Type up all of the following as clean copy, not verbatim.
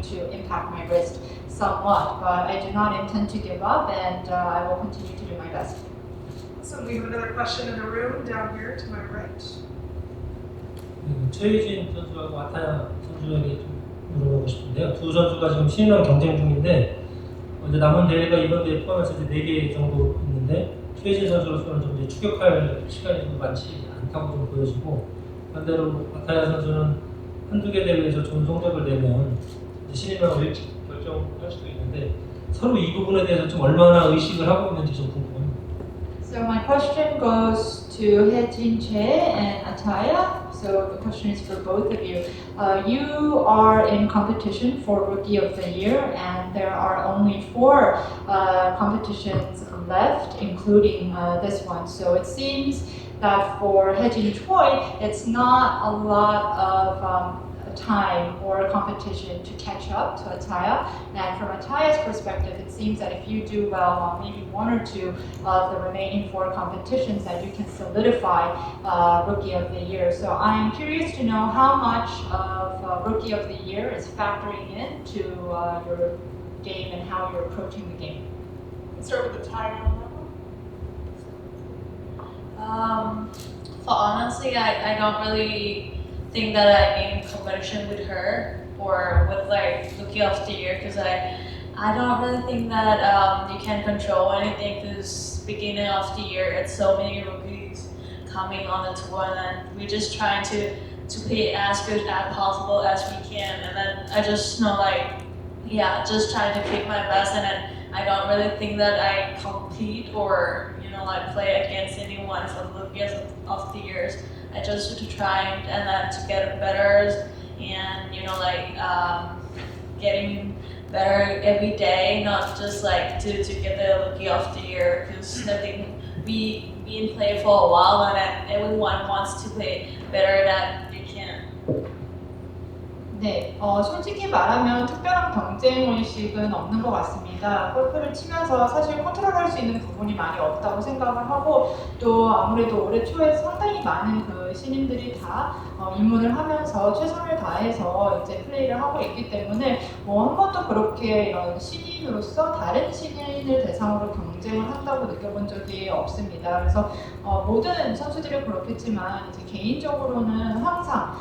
to impact my wrist somewhat, but I do not intend to give up, and I will continue to do my best. So we have another question in the room down here to my right. 최유진 선수하고 아타야 선수에게 좀 물어보고 싶은데요. 두 선수가 지금 신인왕 경쟁 중인데 이제 남은 대회가 이번 대회 포함해서 이제 4개 정도 있는데 최유진 선수로서는 좀 이제 추격할 시간이 좀 많지 않다고 좀 보여지고 반대로 아타야 선수는 한두 개 대회에서 좋은 성적을 내면 신인왕을 일찍 결정할 수도 있는데 서로 이 부분에 대해서 좀 얼마나 의식을 하고 있는지 좀 궁금합니다. So my question goes to Hae-jin Choi and Ataya. So the question is for both of you. You are in competition for Rookie of the Year, and there are only 4 competitions left, including this one. So it seems that for Hae-jin Choi, it's not a lot of time or competition to catch up to Ataya. And from Ataya's perspective, it seems that if you do well on maybe 1 or 2 of the remaining 4 competitions, that you can solidify Rookie of the Year. So I'm curious to know how much of Rookie of the Year is factoring into your game and how you're approaching the game. Let's start with Ataya on that one. So honestly, I don't really think that I'm in competition with her or with like Rookie of the Year, because I don't really think that you can control anything, because beginning of the year it's so many rookies coming on the tour, and we're just trying to play as good as possible as we can, and then I just know like just trying to kick my best, and then I don't really think that I compete or like play against anyone for the Rookie of the Years. I just to try and then to get better, and getting better every day, not just like to get the Rookie of the Year, because I think we been playing for a while, and then everyone wants to play better than they can. 네, 솔직히 말하면 특별한 경쟁 의식은 없는 것 같습니다. 골프를 치면서 사실 컨트롤할 수 있는 부분이 많이 없다고 생각을 하고, 또 아무래도 올해 초에 상당히 많은 그 신인들이 다 입문을 하면서 최선을 다해서 이제 플레이를 하고 있기 때문에 한 번도 그렇게 이런 신인으로서 다른 신인을 대상으로 경쟁을 한다고 느껴본 적이 없습니다. 그래서 모든 선수들이 그렇겠지만 이제 개인적으로는 항상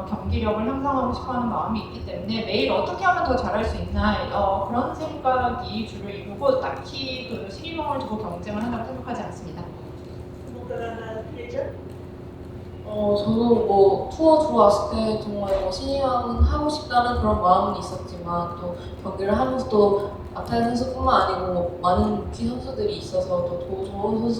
경기력을 향상하고 싶어하는 마음이 있기 때문에 매일 어떻게 하면 더 잘할 수 있나 그런 생각이 주를 이루고 딱히 그 신인왕을 두고 경쟁을 한다고 생각하지 않습니다. 저도 뭐 투어 들어왔을 때 정말 신인왕은 하고 싶다는 그런 마음은 있었지만, 또 경기를 하면서 또 아타야 선수뿐만 아니고 많은 루키 선수들이 있어서 또 좋은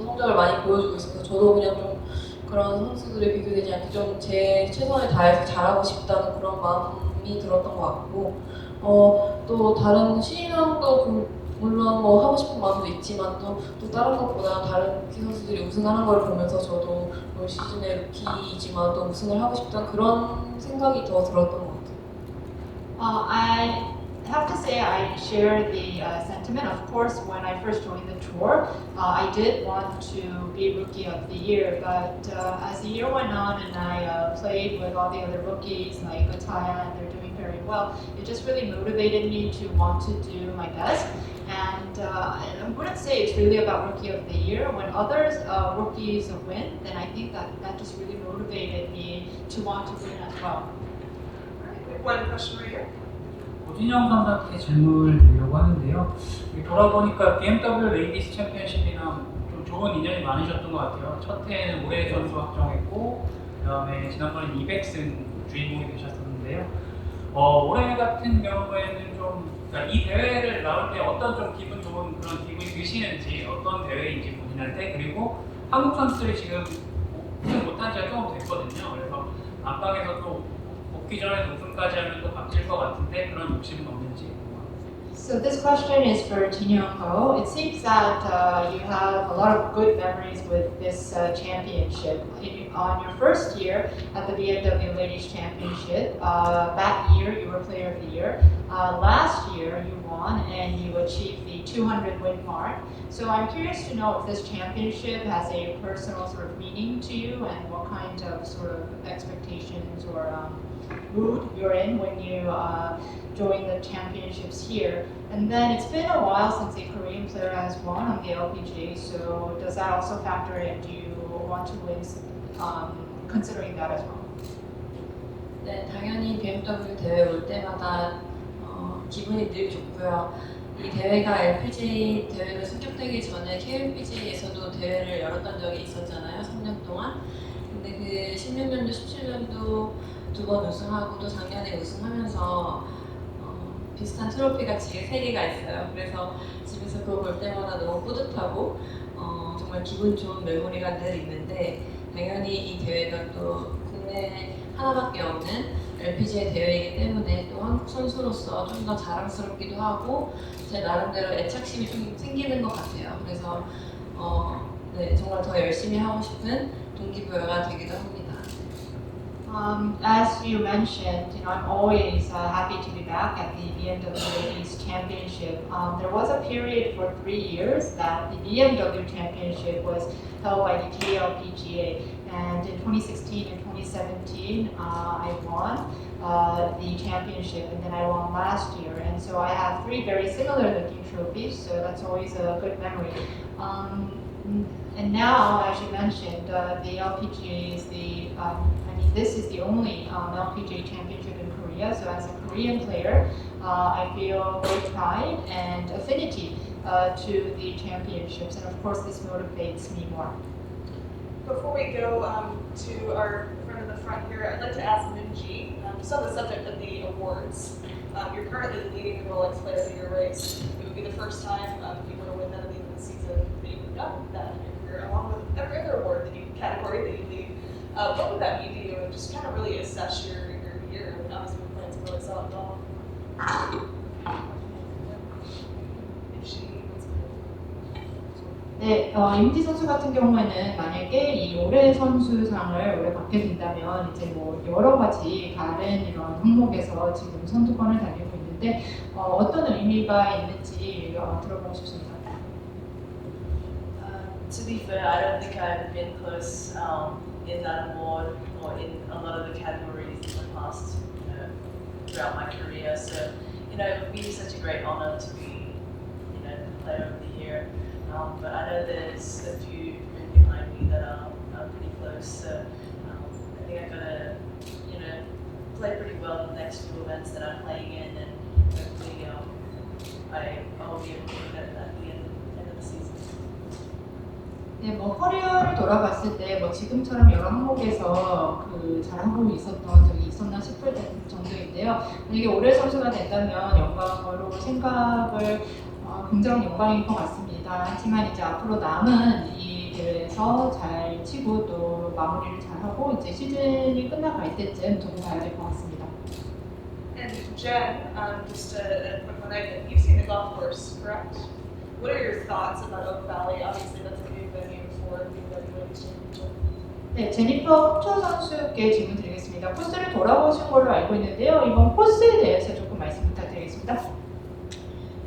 성적을 많이 보여주고 있어서 저도 그냥 좀 그런 선수들에 비교되지 않게 좀 제 최선을 다해서 잘하고 싶다는 그런 마음이 들었던 것 같고, 또 다른 신인왕도 물론 뭐 하고 싶은 마음도 있지만 또 다른 것보다 다른 루키 선수들이 우승하는 걸 보면서 저도 올 시즌에 루키이지만 또 우승을 하고 싶다는 그런 생각이 더 들었던 것 같아요. I have to say I share the sentiment. Of course, when I first joined the tour, I did want to be Rookie of the Year, but as the year went on and I played with all the other rookies like Ataya, and they're doing very well, it just really motivated me to want to do my best. And I wouldn't say it's really about Rookie of the Year. When others rookies win, then I think that just really motivated me to want to win as well. All right, we have one question right here. 오진영 선수한테 질문을 드리려고 하는데요. 돌아보니까 BMW 레이디스 챔피언십이랑 좀 좋은 인연이 많으셨던 것 같아요. 첫 해에는 올해 선수 확정했고, 그다음에 지난번에 200승 주인공이 되셨었는데요. 올해 같은 경우에는 좀 그러니까 이 대회를 나올 때 어떤 좀 기분 좋은 그런 기분이 드시는지, 어떤 대회인지 본인한테, 그리고 한국 선수들이 지금 우승 못한 지가 조금 됐거든요. 그래서 안방에서 또 복귀 전에 우승까지 하면 또 값질 것 같은데 그런 욕심은 없는지. So this question is for Jinyoung Ho. It seems that you have a lot of good memories with this championship. On your first year at the BMW Ladies Championship, that year you were Player of the Year. Last year you won and you achieved the 200 win mark. So I'm curious to know if this championship has a personal sort of meaning to you and what kind of sort of expectations or mood you're in when you join the championships here. And then it's been a while since a Korean player has won on the LPGA, so does that also factor in? Do you want to win, considering that as well? 네, 당연히 BMW 대회 올 때마다 기분이 늘 좋고요. 이 대회가 LPGA 대회로 승격되기 전에 KLPGA에서도 대회를 열었던 적이 있었잖아요, 3년 동안. 근데 그 16년도, 17년도 2번 우승하고 또 작년에 우승하면서 비슷한 트로피가 집에 3개가 있어요. 그래서 집에서 그거 볼 때마다 너무 뿌듯하고 정말 기분 좋은 메모리가 늘 있는데, 당연히 이 대회가 또 국내에 하나밖에 없는 LPGA 대회이기 때문에 또 한국 선수로서 좀 더 자랑스럽기도 하고 제 나름대로 애착심이 좀 생기는 것 같아요. 그래서 네, 정말 더 열심히 하고 싶은 동기부여가 되기도 합니다. As you mentioned, I'm always happy to be back at the BMW East Championship. There was a period for 3 years that the BMW Championship was held by the KLPGA, and in 2016 and 2017, I won the championship, and then I won last year. And so I have 3 very similar looking trophies, so that's always a good memory. And now, as you mentioned, the LPGA is this is the only LPGA championship in Korea. So as a Korean player, I feel great pride and affinity to the championships, and of course this motivates me more. Before we go to our friend in the front here, I'd like to ask Minjee, just on the subject of the awards. You're currently leading the Rolex Player of the Year race. It would be the first time if you were to win that at the end of the season that you would have done that in your career, along with every other award category that you lead. What would that mean to you, and just kind of really assess your year? I mean, obviously we're playing some really solid golf. If she wants to. 네, 임지 선수 같은 경우에는 만약에 이 올해 선수상을 올해 받게 된다면 이제 뭐 여러 가지 다른 이런 항목에서 지금 선두권을 달리고 있는데 어떤 의미가 있는지 들어보고 싶습니다. To be fair, I don't think I've been close in that award or in a lot of the categories in the past, throughout my career. So, it would be such a great honor to be, the Player of the Year. But I know there's a few behind me that are pretty close. So I think I've got to, play pretty well in the next few events that I'm playing in, and hopefully I'll be able to do that at the end of the season. 네, 뭐 커리어를 돌아봤을 때 뭐 지금처럼 여러 항목에서 잘하고 있었던 적이 있었나 싶을 정도인데요. 만약에 올해 선수가 된다면 영광으로 생각을 굉장히 영광인 것 같습니다. 하지만 이제 앞으로 남은 이 대회에서 잘 치고 또 마무리를 잘하고 이제 시즌이 끝나갈 때쯤 두고 봐야 될 것 같습니다. And Jen, just a quick one. You've seen the golf course, correct? What are your thoughts about Oak Valley? Obviously, that's a new venue for the BMW Championship. 네, 제니퍼 홍초 선수께 질문 드리겠습니다. 코스를 돌아보신 걸로 알고 있는데요. 이번 코스에 대해서 조금 말씀 부탁드리겠습니다.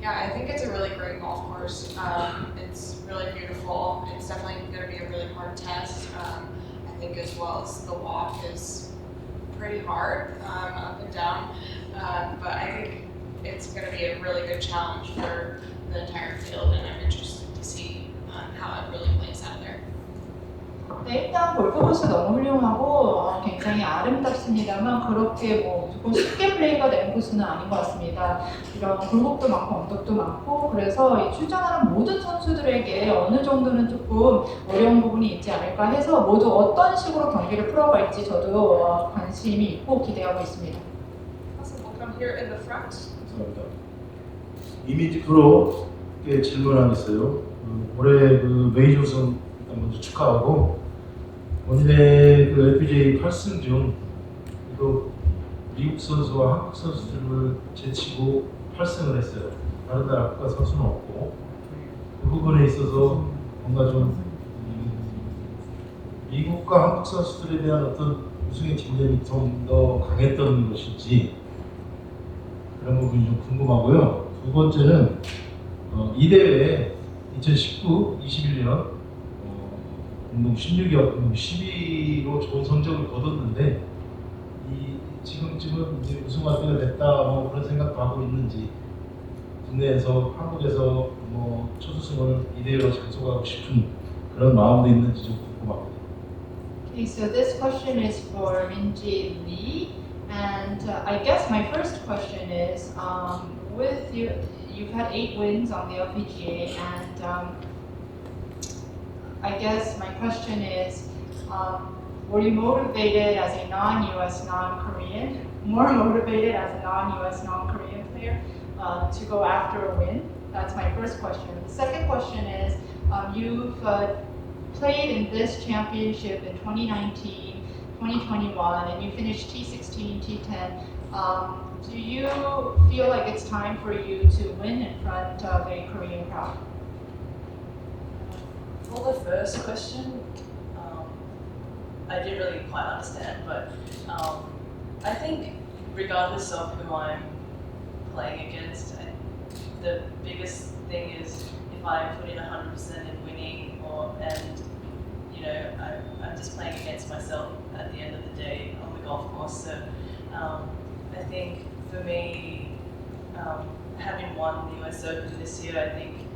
Yeah, I think it's a really great golf course. It's really beautiful. It's definitely going to be a really hard test. I think as well as the walk is pretty hard, up and down. But I think it's going to be a really good challenge for the entire field, and I'm interested to see how it really plays out there. 네, 일단 골프 코스 너무 훌륭하고 굉장히 아름답습니다만 그렇게 뭐 무조건 쉽게 플레이가 되는 코스는 아닌 것 같습니다. 이런 굴곡도 많고 언덕도 많고 그래서 이 출전하는 모든 선수들에게 어느 정도는 조금 어려운 부분이 있지 않을까 해서 모두 어떤 식으로 경기를 풀어갈지 저도 관심이 있고 기대하고 있습니다. Awesome. We'll come here in the front. 감사합니다. 이미지 프로께 질문 하나 있어요. 올해 메이저 우승 먼저 축하하고 본인의 LPGA 8승 중 이거 미국 선수와 한국 선수들을 제치고 8승을 했어요. 다른 나라 국가 선수는 없고 그 부분에 있어서 뭔가 좀 미국과 한국 선수들에 대한 어떤 우승의 집념이 좀 더 강했던 것인지 그런 부분이 좀 궁금하고요. 두 번째는 이 대회에 2019, 21년 공동 16위, 공동 12위로 좋은 성적을 거뒀는데 이 지금쯤은 이제 우승할 때가 됐다 뭐 그런 생각도 하고 있는지 국내에서 한국에서 뭐 첫 우승을 이대로 장소하고 싶은 그런 마음도 있는지 좀 궁금합니다. Okay, so this question is for Minjee Lee, and I guess my first question is, with you, you've had 8 wins on the LPGA, and I guess my question is, were you motivated as a non-US, non-Korean, more motivated as a non-US, non-Korean player to go after a win? That's my first question. The second question is, you've played in this championship in 2019, 2021, and you finished T16, T10. Do you feel like it's time for you to win in front of a Korean crowd? For the first question, I didn't really quite understand, but I think regardless of who I'm playing against, the biggest thing is if I put in 100% in winning, and you know, I'm just playing against myself at the end of the day on the golf course. So I think for me, having won the US Open this year, I think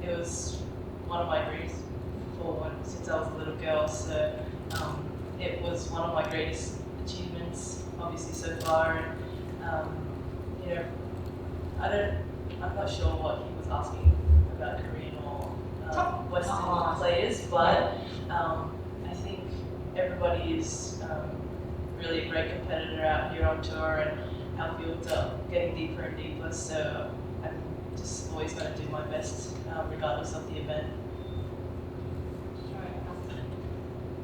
it was one of my dreams since I was a little girl. So it was one of my greatest achievements, obviously so far. And you know, I'm not sure what he was asking about Korean or Western players, but I think everybody is really a great competitor out here on tour, and our fields are getting deeper and deeper. So I'm just always going to do my best, regardless of the event.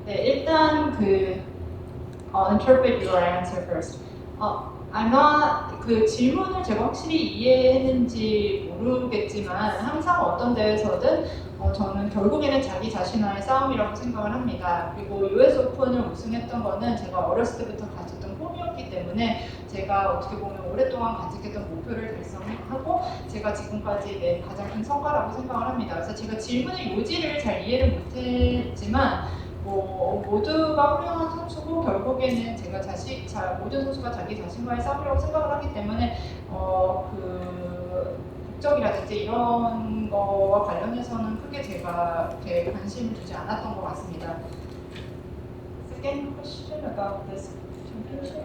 네, 일단 I'll interpret your answer first. I'm not 그 질문을 제가 확실히 이해했는지 모르겠지만 항상 어떤 대회에서든 저는 결국에는 자기 자신과의 싸움이라고 생각을 합니다. 그리고 US 오픈을 우승했던 거는 제가 어렸을 때부터 가졌던 꿈이었기 때문에 제가 어떻게 보면 오랫동안 간직했던 목표를 달성하고 제가 지금까지 낸 가장 큰 성과라고 생각을 합니다. 그래서 제가 질문의 요지를 잘 이해를 못했지만 모두가 훌륭한 선수고 결국에는 모든 선수가 자기 자신과의 싸움이라고 생각을 하기 때문에 국적이라든지 이런 거와 관련해서는 크게 제가 이렇게 관심을 두지 않았던 것 같습니다. Second question about this championship?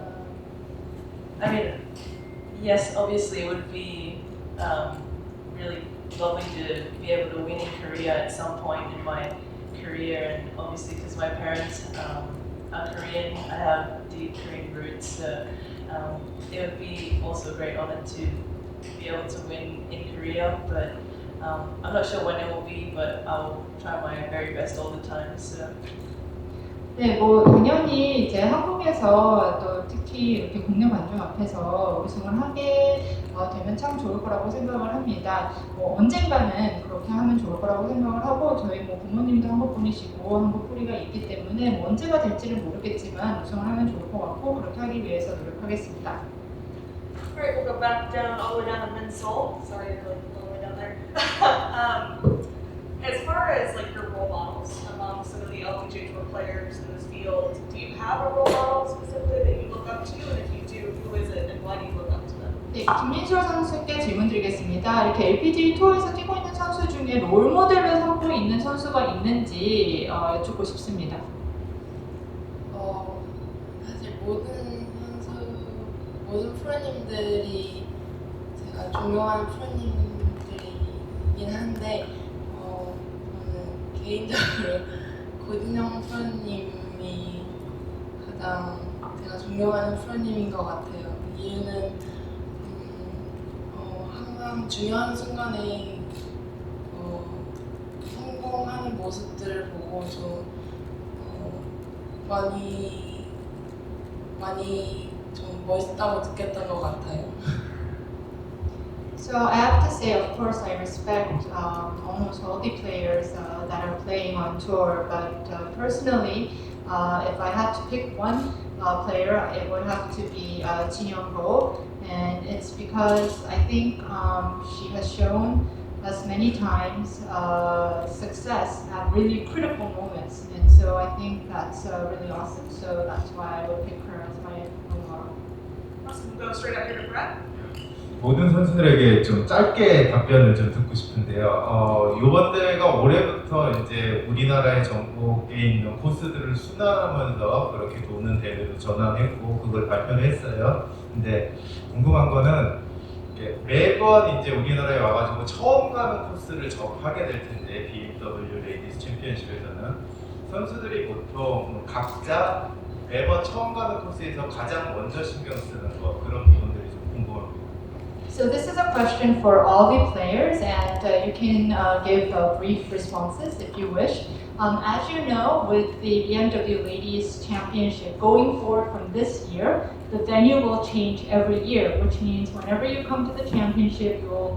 I mean, yes, obviously it would be really lovely to be able to win in Korea at some point in my career, and obviously because my parents are Korean, I have deep Korean roots, so it would be also a great honor to be able to win in Korea, but I'm not sure when it will be, but I'll try my very best all the time. So. 네, 당연히 이제 한국에서 또 특히 이렇게 국내 관중 앞에서 우승을 하게 되면 참 좋을 거라고 생각을 합니다. 언젠가는 그렇게 하면 좋을 거라고 생각을 하고 저희 부모님도 한국분이시고 한국 뿌리가 있기 때문에 언제가 될지는 모르겠지만 우승을 하면 좋을 것 같고 그렇게 하기 위해서 노력하겠습니다. Alright, we'll go back down, all the way down to Minjee. Sorry, you're like all the way down there. As far as like your role models among some of the LPGA Tour players in this field, do you have a role model specifically that you look up to? And if you do, who is it and why do you look up to them? 네, 김민솔 선수께 질문 드리겠습니다. 이렇게 LPGA 투어에서 뛰고 있는 선수 중에 롤 모델로 삼고 있는 선수가 있는지 여쭙고 싶습니다. 사실 모든 프로님들이 제가 존경하는 프로님들이긴 한데 저는 개인적으로 고진영 프로님이 가장 제가 존경하는 프로님인 것 같아요. 이유는 항상 중요한 순간에 성공하는 모습들을 보고 좀 많이 좀 멋있다고 느꼈던 것 같아요. So I have to say, of course, I respect almost all the players that are playing on tour. But personally, if I had to pick one player, it would have to be Jin Young-go, and it's because I think she has shown us many times success at really critical moments, and so I think that's really awesome. So that's why I would pick her as my role model. Awesome. We'll go straight up here to Brett. 모든 선수들에게 좀 짧게 답변을 좀 듣고 싶은데요. 이번 대회가 올해부터 이제 우리나라의 전국에 있는 코스들을 순환하면서 그렇게 도는 대회로 전환했고 그걸 발표를 했어요. 근데 궁금한 거는 매번 이제 우리나라에 와가지고 처음 가는 코스를 접하게 될 텐데 BMW 레이디스 챔피언십에서는 선수들이 보통 각자 매번 처음 가는 코스에서 가장 먼저 신경 쓰는 거 그런 부분들이 좀 궁금합니다. So this is a question for all the players, and you can give brief responses if you wish. As you know, with the BMW Ladies Championship going forward from this year, the venue will change every year, which means whenever you come to the championship, you will